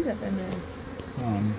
bees up in there. Some.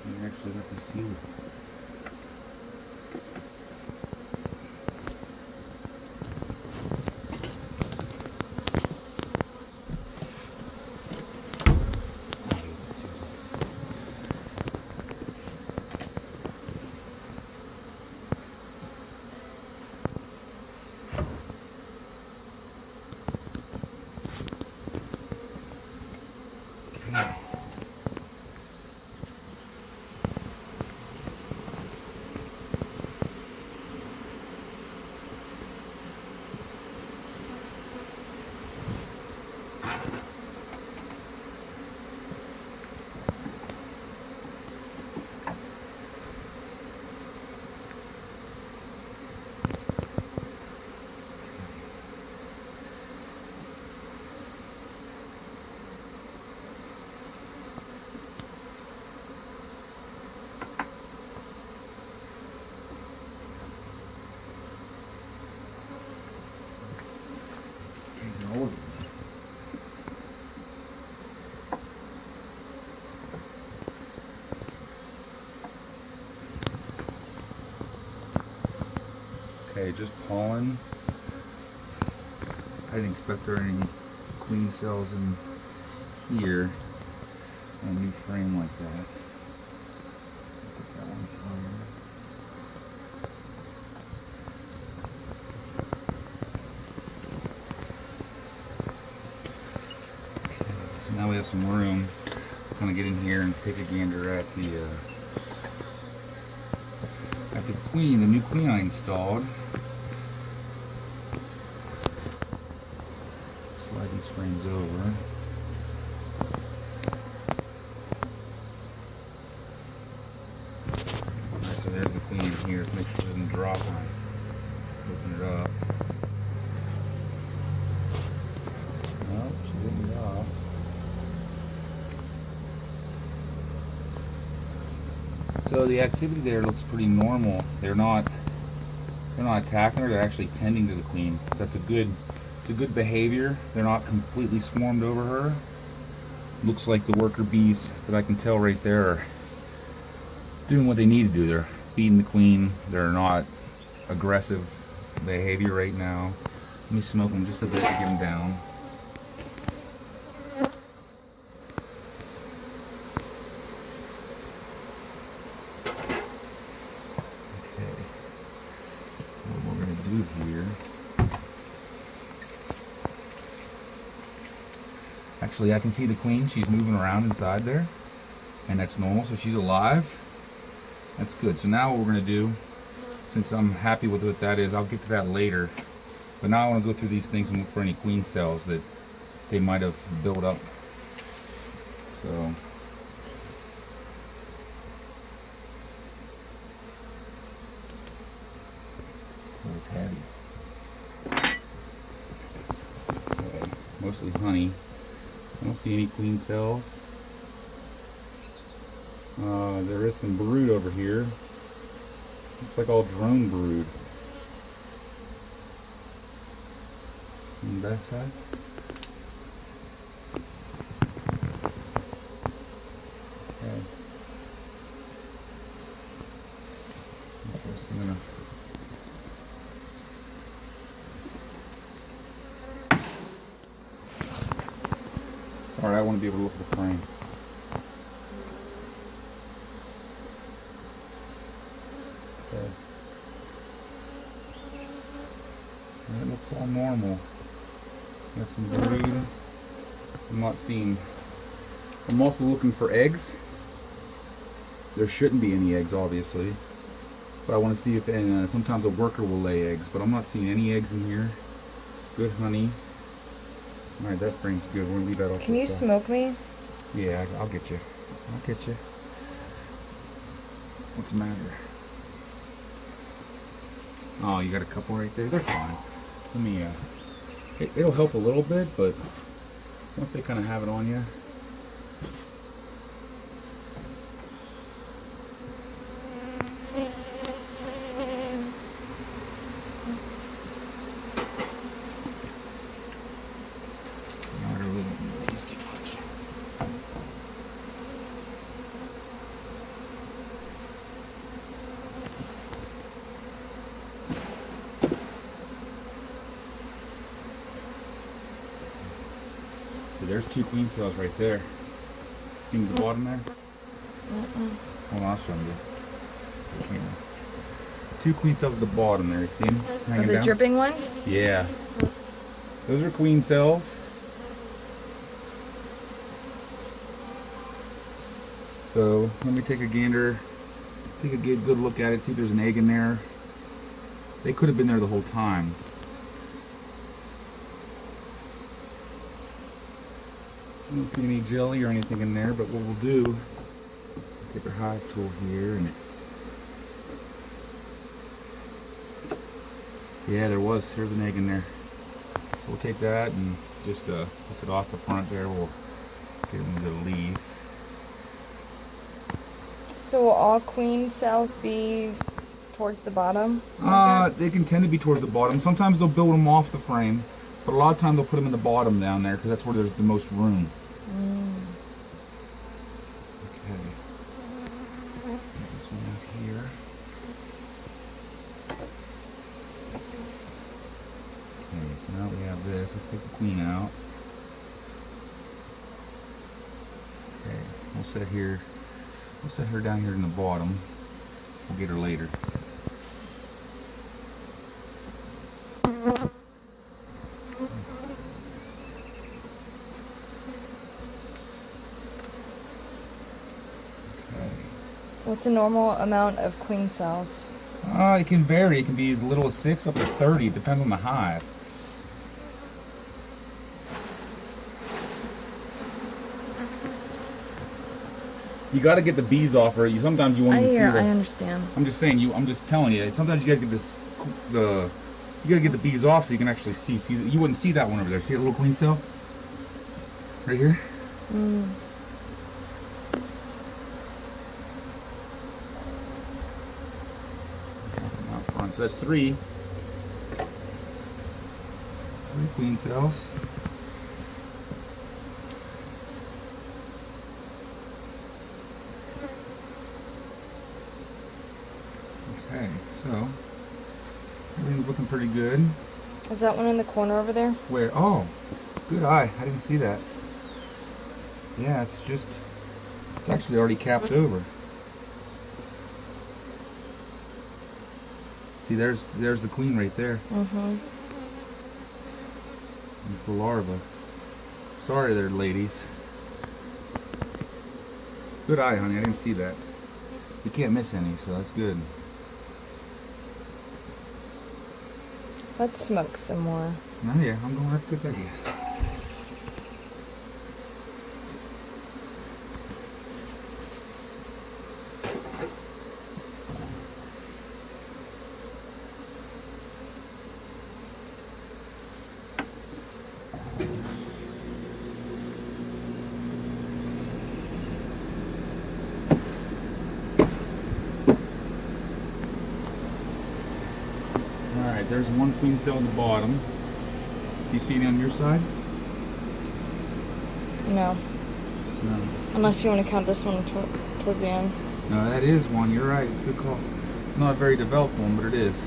You actually got to see it. Okay, just pollen. I didn't expect there any queen cells in here on a new frame like that. Put that one here. Okay, so now we have some room. I'm gonna get in here and take a gander at the queen, the new queen I installed. Slide these frames over. Alright, so there's the queen in here. Let's make sure it doesn't drop when I open it up. Nope, she didn't drop. So the activity there looks pretty normal. They're not attacking her, they're actually tending to the queen. So that's a good behavior. They're not completely swarmed over her. Looks like the worker bees that I can tell right there are doing what they need to do. They're feeding the queen. They're not aggressive behavior right now. Let me smoke them just a bit to get them down. Here. Actually, I can see the queen. She's moving around inside there, and that's normal, so she's alive. That's good. So now what we're going to do, since I'm happy with what that is, I'll get to that later, but now I want to go through these things and look for any queen cells that they might have built up. So it's heavy. Okay, mostly honey. I don't see any queen cells. There is some brood over here. Looks like all drone brood. On the back side. Okay. I'm gonna Alright, I want to be able to look at the frame. Okay. And it looks all normal. Got some brood. I'm not seeing. I'm also looking for eggs. There shouldn't be any eggs, obviously. But I want to see if, and sometimes a worker will lay eggs, but I'm not seeing any eggs in here. Good honey. Alright, that frame's good. We're gonna leave that off. Can you smoke me? Yeah, I'll get you. I'll get you. What's the matter? Oh, you got a couple right there? They're fine. Let me, it'll help a little bit, but once they kind of have it on you, So there's 2 queen cells right there. See at the bottom there? Hold on, I'll show you. Okay. 2 queen cells at the bottom there. You see them hanging Are the down? dripping ones? Yeah. Those are queen cells. So let me take a gander, take a good look at it, see if there's an egg in there. They could have been there the whole time. I don't see any jelly or anything in there, but what we'll do, take our hive tool here and yeah, there's an egg in there. So we'll take that and just lift it off the front there. We'll get them to leave. So will all queen cells be towards the bottom? They can tend to be towards the bottom. Sometimes they'll build them off the frame, but a lot of times they'll put them in the bottom down there because that's where there's the most room. Okay. Let's take this one out here. Okay, so now we have this. Let's take the queen out. Okay, we'll set here. We'll set her down here in the bottom. We'll get her later. What's a normal amount of queen cells? It can vary. It can be as little as 6 up to 30. It depends on the hive. You got to get the bees off her. Sometimes you won't even see her. I understand. I'm just saying. I'm just telling you. Sometimes you got to get you got to get the bees off so you can actually see. See, you wouldn't see that one over there. See that little queen cell? Right here. So that's 3 queen cells. Okay, so everything's looking pretty good. Is that one in the corner over there? Where? Oh, good eye. I didn't see that. Yeah, it's actually already capped over. See, there's the queen right there. It's the larva. Sorry there, ladies. Good eye, honey. I didn't see that. You can't miss any, so that's good. Let's smoke some more. Oh yeah, that's a good idea. Alright, there's 1 queen cell at the bottom. Do you see it on your side? No. No. Unless you want to count this one towards the end. No, that is one. You're right. It's a good call. It's not a very developed one, but it is.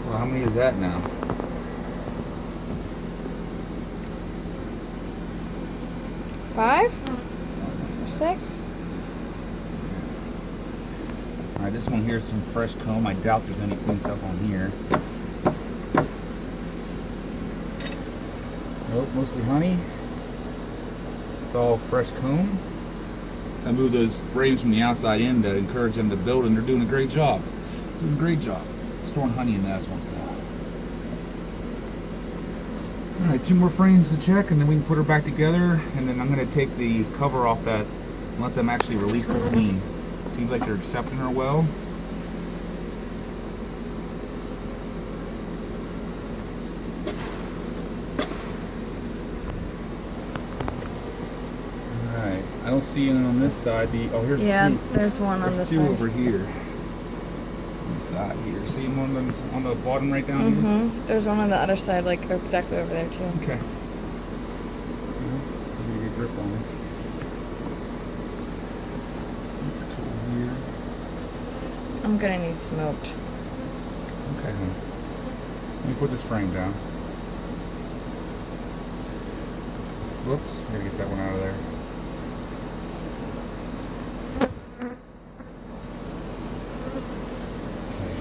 Well, how many is that now? Five? Or 6? Alright, this one here is some fresh comb. I doubt there's any queen cells on here. Nope, mostly honey. It's all fresh comb. I moved those frames from the outside in to encourage them to build, and they're doing a great job. Doing a great job. Storing honey in that once in a while. Alright, 2 more frames to check, and then we can put her back together, and then I'm going to take the cover off that and let them actually release the queen. Seems like they're accepting her well. don't see any on this side. Oh, here's Yeah, two. there's one on There's this two side. over here. On the side here. See one on the bottom right down here? Mm-hmm. There's one on the other side, like exactly over there too. Okay. Well, let me get a grip on this. Stinker tool here. I'm gonna need smoked. Okay, honey. Let me put this frame down. Whoops, I gotta get that one out of there. Okay.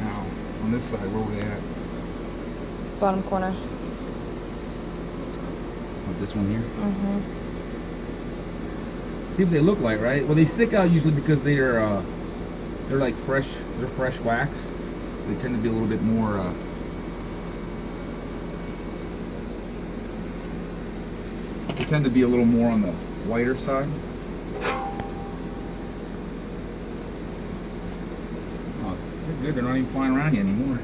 Now, on this side, where were they at? Bottom corner. Oh, this one here? Mm-hmm. See what they look like, right? Well, they stick out usually because they're like fresh. They're fresh wax. They tend to be a little bit more. They tend to be a little more on the whiter side. Oh, they're good. They're not even flying around you anymore.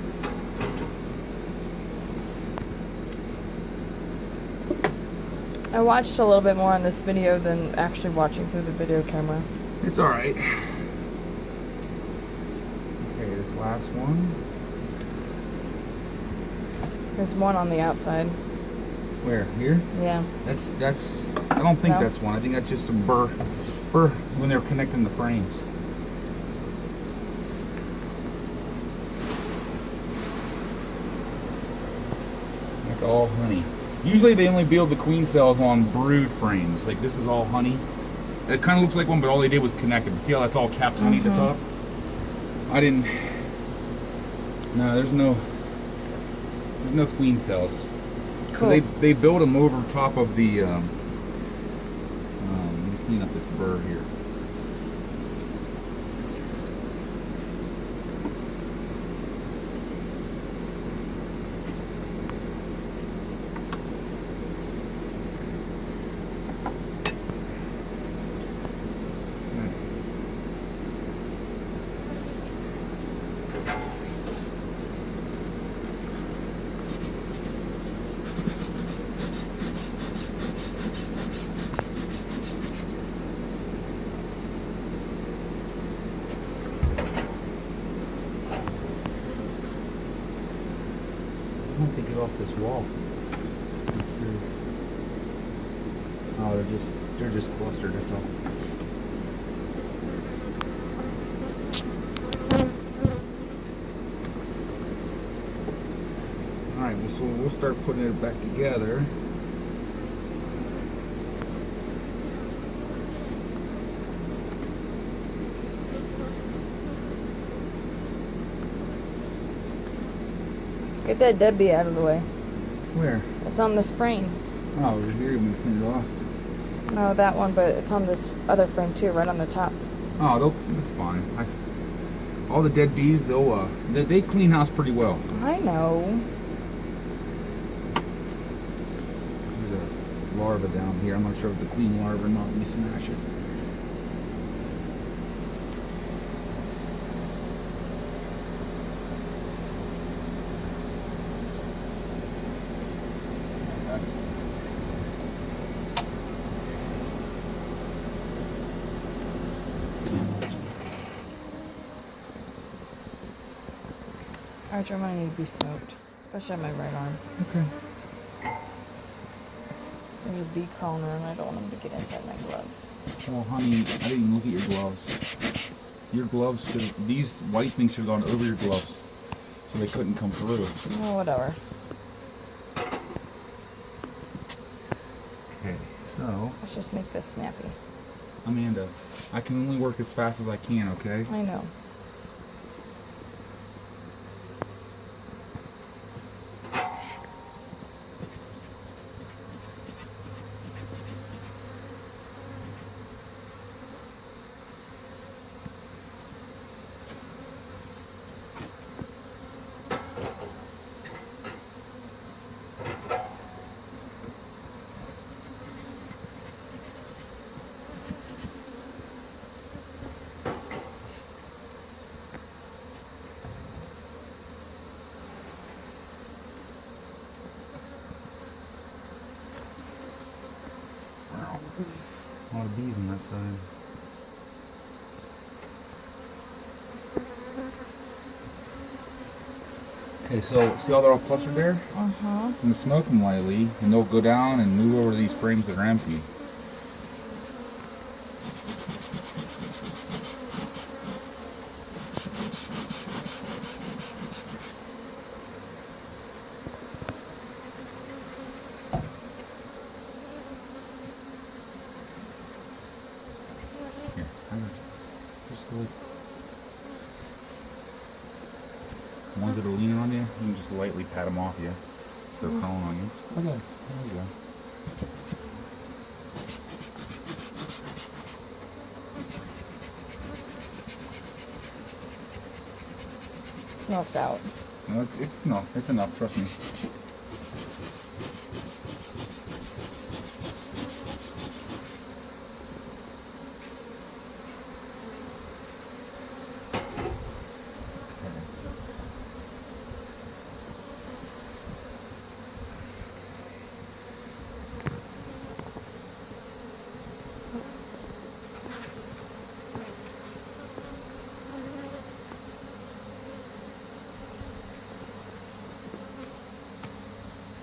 I watched a little bit more on this video than actually watching through the video camera. It's all right. Okay, this last one. There's one on the outside. Where? Here? Yeah. That's. I don't think No? that's one. I think that's just some burr when they're connecting the frames. That's all honey. Usually they only build the queen cells on brood frames. Like this is all honey. It kind of looks like one, but all they did was connect it. See how that's all capped honey at the top? I didn't. No, there's no queen cells. Cool. They build them over top of the. Let me clean up this burr here. I want to get off this wall. I'm curious. Oh, they're just clustered. That's all. All right. Well, so we'll start putting it back together. Get that dead bee out of the way. Where? It's on this frame. Oh, over here. We clean it off. No, that one, but it's on this other frame too, right on the top. Oh, that's fine. All the dead bees, they clean house pretty well. I know. There's a larva down here. I'm not sure if it's a queen larva or not. Let me smash it. Archer, I'm gonna need to be smoked, especially on my right arm. Okay. There's a bee crawling around. I don't want him to get inside my gloves. Well, honey, I didn't even look at your gloves. Your gloves these white things should have gone over your gloves, so they couldn't come through. Oh, whatever. Okay, so Let's just make this snappy. Amanda, I can only work as fast as I can. Okay. I know. lot of bees on that side. Okay, so see how they're all clustered there? Uh-huh. I'm going to smoke them lightly, and they'll go down and move over to these frames that are empty. Here, I got you. Just go. The ones that are leaning on you, you can just lightly pat them off you. If they're crawling on you. Okay, there you go. Smoke's out. No, it's enough. It's enough, trust me.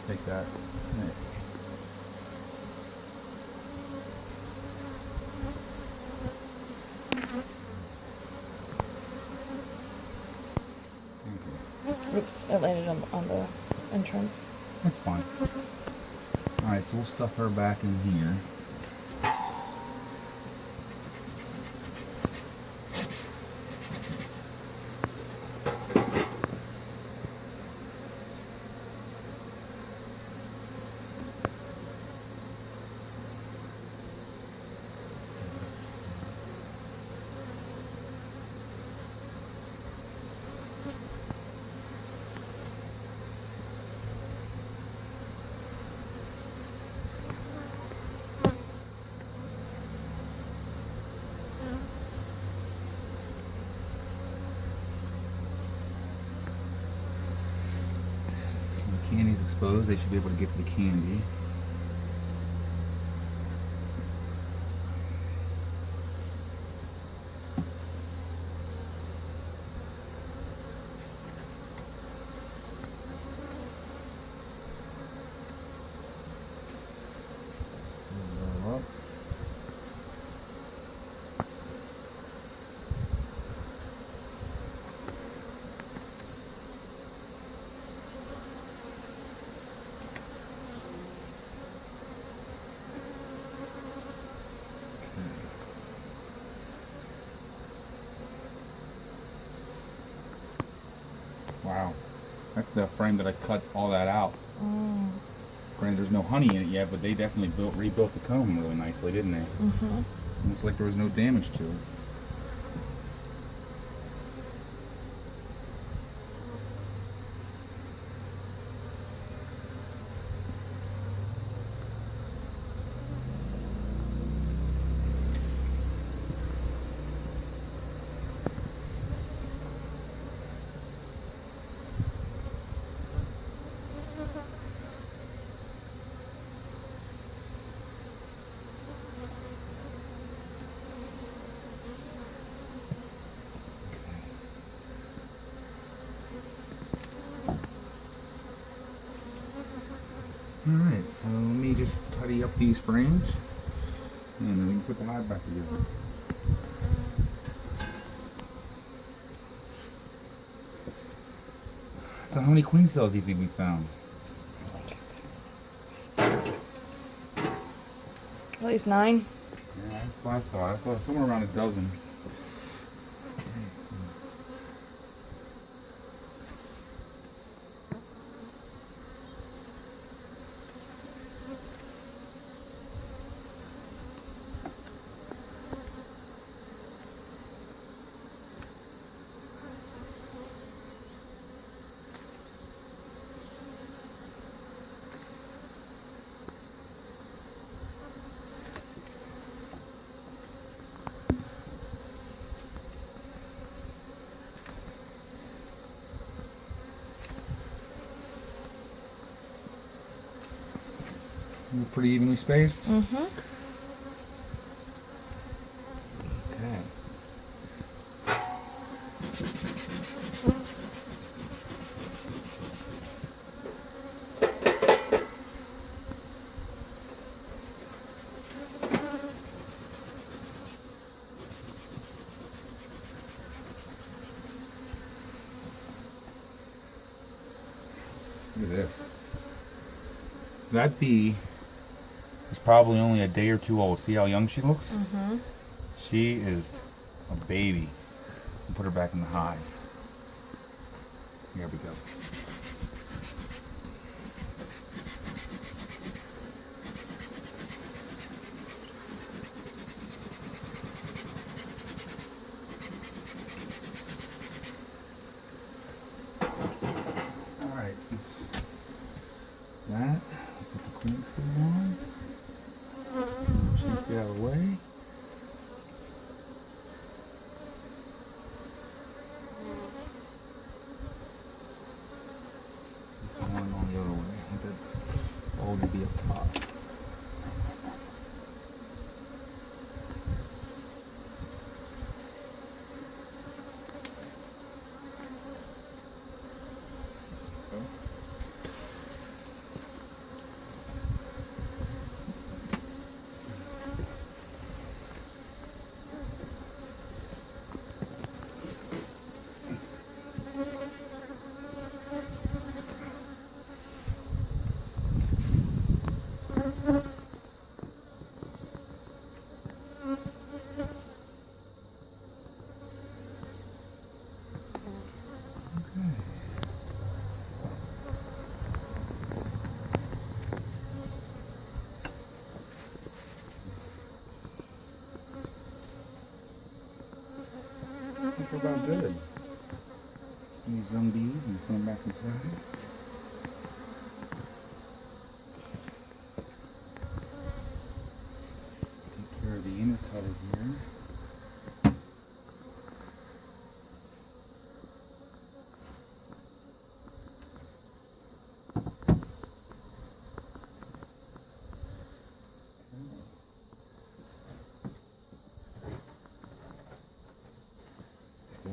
Take that. Right. Oops, it landed on the entrance. That's fine. Alright, so we'll stuff her back in here. Candy's exposed, they should be able to get to the candy. Wow, that's the frame that I cut all that out. Granted, there's no honey in it yet, but they definitely rebuilt the comb really nicely, didn't they? Mm-hmm. Looks like there was no damage to it. Alright, so let me just tidy up these frames and then we can put the hive back together. So how many queen cells do you think we found? At least 9. Yeah, that's what I thought. I thought somewhere around a dozen. Pretty evenly spaced. Mm-hmm. Look at this. That bee is probably only a day or two old. See how young she looks? Mm-hmm. She is a baby. We'll put her back in the hive. Here we go. Alright, since that, put the queen screw on. Just get out of the way. One on the other way. I think that ball will be up top. I feel about good. Some of these young bees and put them back inside. Take care of the inner cutter here.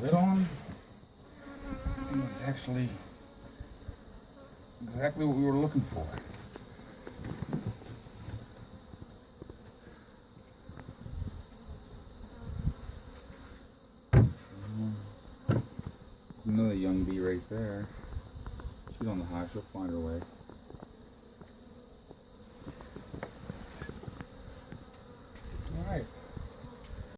Lid on, and it's actually exactly what we were looking for. There's another young bee right there. She's on the hive, she'll find her way.